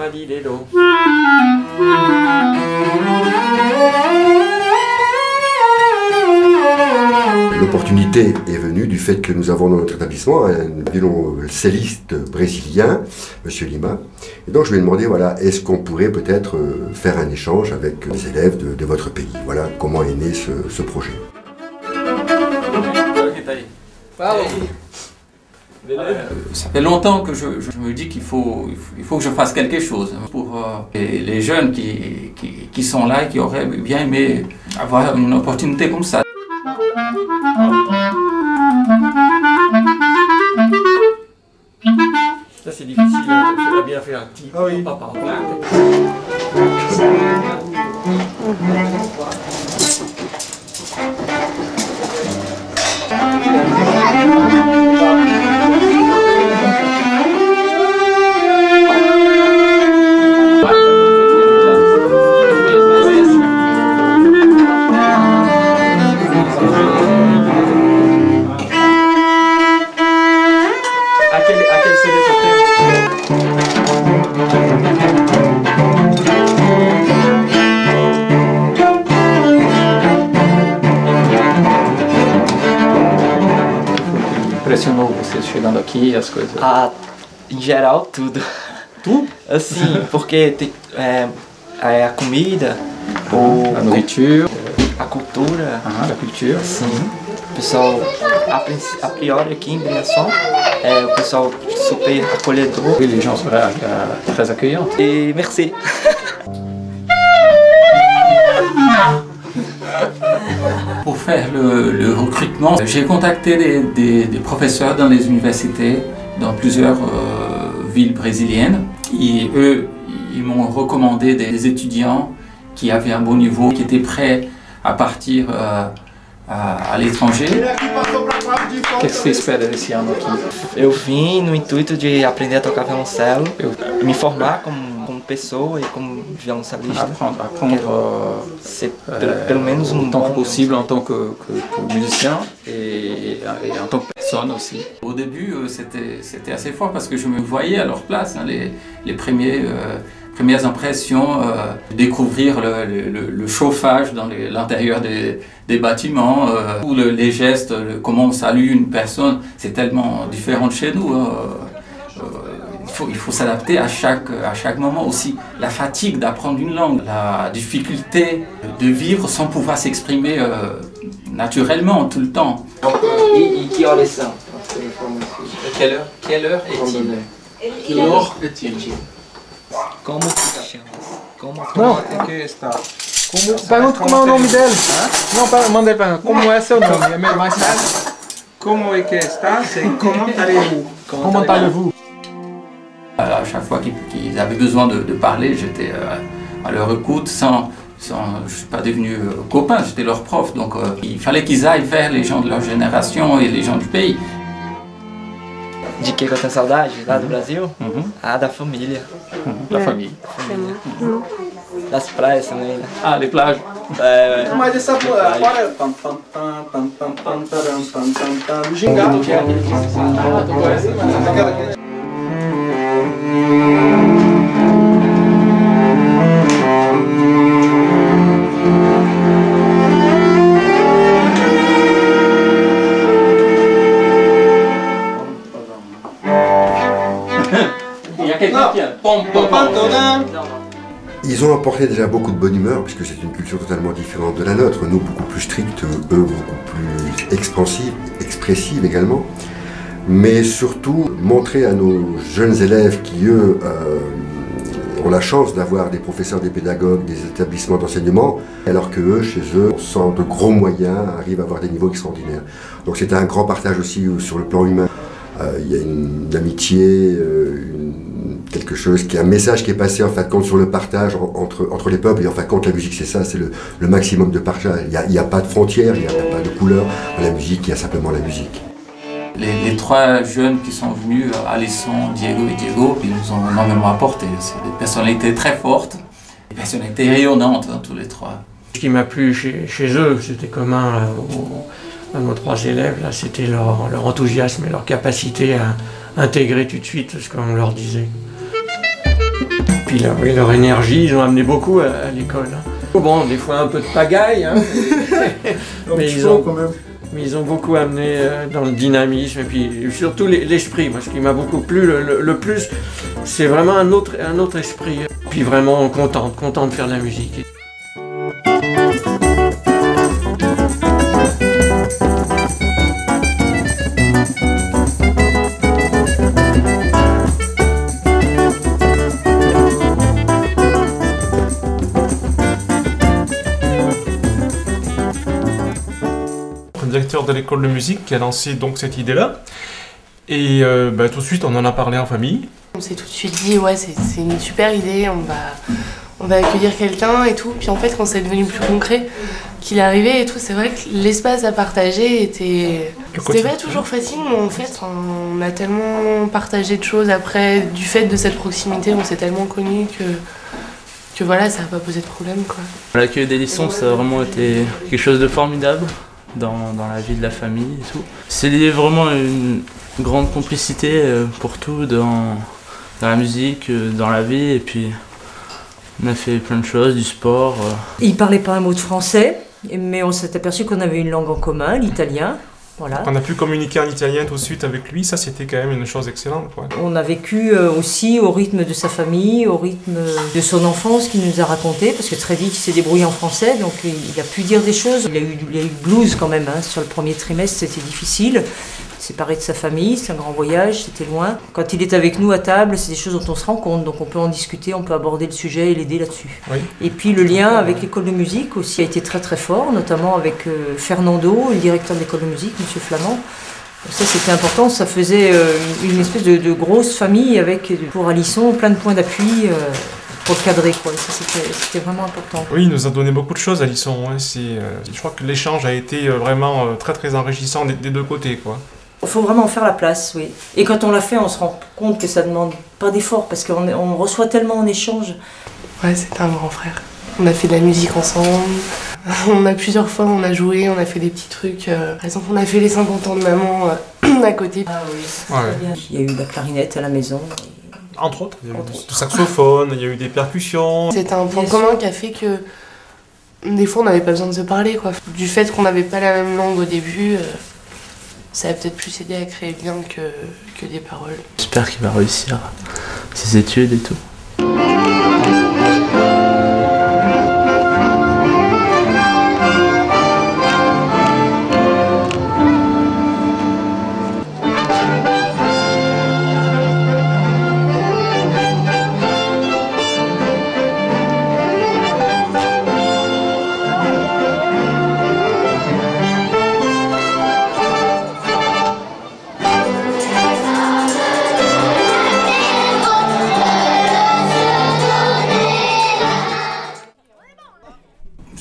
fa di de do. L'opportunité est venue du fait que nous avons dans notre établissement un violoncelliste brésilien, M. Lima. Et donc je lui ai demandé, voilà, est-ce qu'on pourrait peut-être faire un échange avec les élèves de votre pays. Voilà comment est né ce projet. Ça fait longtemps que je me dis qu'il faut que je fasse quelque chose pour les jeunes qui sont là et qui auraient bien aimé avoir une opportunité comme ça. Ça c'est difficile, il faut bien faire un petit ah oui. Papa. Impressionou vocês chegando aqui, as coisas? Ah, em geral, tudo. Tudo? Assim, porque tem, a comida, A nourriture, a cultura, la culture. sim. O pessoal, a priori aqui em Briançon, o pessoal super acolhedor. Oui, les gens sont très accueillants. Et merci. Pour faire le recrutement, j'ai contacté des professeurs dans les universités, dans plusieurs villes brésiliennes. Et eux, ils m'ont recommandé des étudiants qui avaient un bon niveau, qui étaient prêts à partir à l'étranger. Qu'est-ce que você espera desse ano aqui? Eu vim no intuito de aprender a tocar violoncelo, me formar como pessoa e como violoncelliste. Apprendre ser pelo menos autant que possible en tant que musicien et en tant que personne aussi. Au début, c'était assez fort parce que je me voyais à leur place, hein, les premières impressions, découvrir le chauffage dans l'intérieur des bâtiments, ou les gestes, comment on salue une personne, c'est tellement différent de chez nous. Il faut s'adapter à chaque moment aussi. La fatigue d'apprendre une langue, la difficulté de vivre sans pouvoir s'exprimer naturellement tout le temps. E que horas são? Quelle heure est-il? Que hora est-il? Como que chama? Não, é que está. Pergunta como é o nome dele. Não, manda ele perguntar. Como é seu nome? É mais fácil. Como é que está? C'est comment allez-vous? Comment allez-vous? À chaque fois qu'ils avaient besoin de parler, j'étais à leur écoute je ne suis pas devenu copain, j'étais leur prof, donc il fallait qu'ils aillent vers les gens de leur génération et les gens du pays. De que eu tenho saudade? Lá do Brasil? Ah, da família. La famille. Das praias também, né? Ah, les plages. Mas essa agora do gingado que é Ils ont apporté déjà beaucoup de bonne humeur, puisque c'est une culture totalement différente de la nôtre. Nous, beaucoup plus stricte, eux, beaucoup plus expansive, expressive également. Mais surtout, montrer à nos jeunes élèves qui, eux, ont la chance d'avoir des professeurs, des pédagogues, des établissements d'enseignement, alors que eux, chez eux, sans de gros moyens, arrivent à avoir des niveaux extraordinaires. Donc c'était un grand partage aussi sur le plan humain. Il y a une amitié, quelque chose un message qui est passé en fin de compte sur le partage entre les peuples, et en fin de compte la musique c'est ça, c'est le maximum de partage. Il n'y a pas de frontières, il n'y a pas de couleurs. Dans la musique, il y a simplement la musique. Les trois jeunes qui sont venus, Alisson, Diego et Diego, ils nous ont énormément apporté. C'est des personnalités très fortes, des personnalités rayonnantes, hein, tous les trois. Ce qui m'a plu chez eux, c'était commun à nos trois élèves, là, c'était leur enthousiasme et leur capacité à intégrer tout de suite ce qu'on leur disait. puis leur énergie, ils ont amené beaucoup à l'école. Bon, des fois un peu de pagaille, hein, mais ils ont beaucoup amené dans le dynamisme et puis surtout l'esprit. Moi, ce qui m'a beaucoup plu le plus, c'est vraiment un autre esprit. Puis vraiment content de faire de la musique. Directeur de l'école de musique qui a lancé donc cette idée-là. Et tout de suite, on en a parlé en famille. On s'est tout de suite dit, ouais, c'est une super idée, on va accueillir quelqu'un et tout. Puis en fait, quand c'est devenu plus concret, qu'il est arrivé et tout, c'est vrai que l'espace à partager c'était pas toujours facile, mais en fait, on a tellement partagé de choses après, du fait de cette proximité, on s'est tellement connus que voilà, ça n'a pas posé de problème, quoi. L'accueil d'Hélisson, ça a vraiment été quelque chose de formidable dans la vie de la famille et tout. C'est vraiment une grande complicité pour tout dans la musique, dans la vie, et puis on a fait plein de choses, du sport. Il parlait pas un mot de français, mais on s'est aperçu qu'on avait une langue en commun, l'italien. Voilà. On a pu communiquer en italien tout de suite avec lui, ça c'était quand même une chose excellente. Ouais. On a vécu aussi au rythme de sa famille, au rythme de son enfance qu'il nous a raconté, parce que très vite il s'est débrouillé en français, donc il a pu dire des choses. Il a eu le blues quand même, hein. Sur le premier trimestre c'était difficile. Séparé de sa famille, c'est un grand voyage, c'était loin. Quand il est avec nous à table, c'est des choses dont on se rend compte, donc on peut en discuter, on peut aborder le sujet et l'aider là-dessus. Oui. Et puis le lien avec l'école de musique aussi a été très très fort, notamment avec Fernando, le directeur de l'école de musique, Monsieur Flamand. Ça c'était important, ça faisait une espèce de grosse famille avec pour Hélisson plein de points d'appui pour le cadrer, quoi. Ça c'était vraiment important. Oui, il nous a donné beaucoup de choses Hélisson. Hein. Je crois que l'échange a été vraiment très très enrichissant des deux côtés, quoi. Il faut vraiment faire la place, oui. Et quand on l'a fait, on se rend compte que ça demande pas d'effort, parce qu'on reçoit tellement en échange. Ouais, c'était un grand frère. On a fait de la musique ensemble. Plusieurs fois, on a joué, on a fait des petits trucs. Par exemple, on a fait les 50 ans de maman à côté. Ah oui, ouais. Il y a eu la clarinette à la maison. Entre autres, il y a eu du saxophone, il y a eu des percussions. C'était un point commun qui a fait que des fois, on n'avait pas besoin de se parler, quoi. Du fait qu'on n'avait pas la même langue au début, ça a peut-être plus aidé à créer le lien que des paroles. J'espère qu'il va réussir ses études et tout.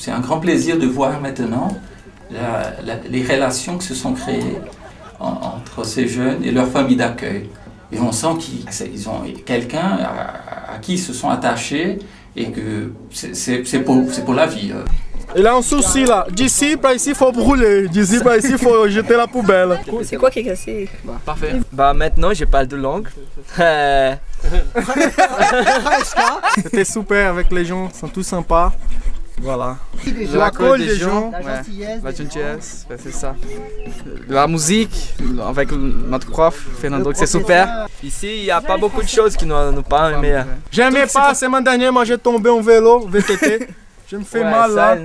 C'est un grand plaisir de voir maintenant les relations qui se sont créées entre ces jeunes et leur famille d'accueil. Et on sent qu'ils ont quelqu'un à qui ils se sont attachés et que c'est pour la vie. Il a un souci là. D'ici para ici, il faut brûler. D'ici para ici, il faut jeter la poubelle. C'est quoi qui est cassé? Parfait. Maintenant, je parle de langue. C'était super avec les gens, ils sont tous sympas. Voilà. L'accueil des gens, la gentillesse, c'est ça. La musique, avec notre prof, Fernando, c'est super. Ici, il n'y a pas beaucoup de choses qui nous parlent, mais... J'aimais pas, semaine dernière, moi j'ai tombé en vélo, VTT. Je me fais mal là.